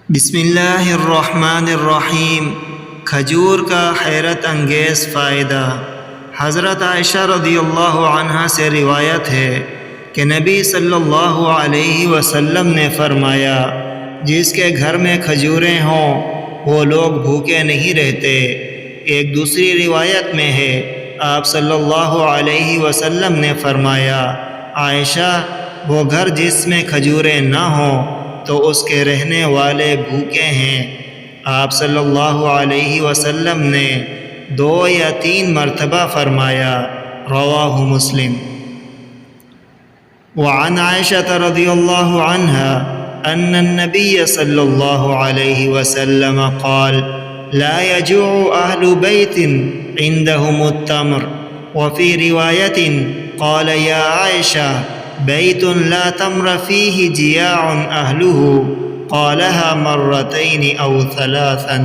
بسم اللہ الرحمن الرحیم۔ کھجور کا حیرت انگیز فائدہ۔ حضرت عائشہ رضی اللہ عنہا سے روایت ہے کہ نبی صلی اللہ علیہ وسلم نے فرمایا، جس کے گھر میں کھجوریں ہوں وہ لوگ بھوکے نہیں رہتے۔ ایک دوسری روایت میں ہے، آپ صلی اللہ علیہ وسلم نے فرمایا، عائشہ، وہ گھر جس میں کھجوریں نہ ہوں تو اس کے رہنے والے بھوکے ہیں۔ آپ صلی اللہ علیہ وسلم نے 2 یا 3 مرتبہ فرمایا۔ رواہ مسلم۔ وعن عائشة رضی اللہ عنہا ان النبی صلی اللہ علیہ وسلم قال لا يجوع اہل بیت عندهم التمر، وفي رواية قال يا عائشة بيت لا تمر فيه جياع أهله، قالها مرتين أو ثلاثا۔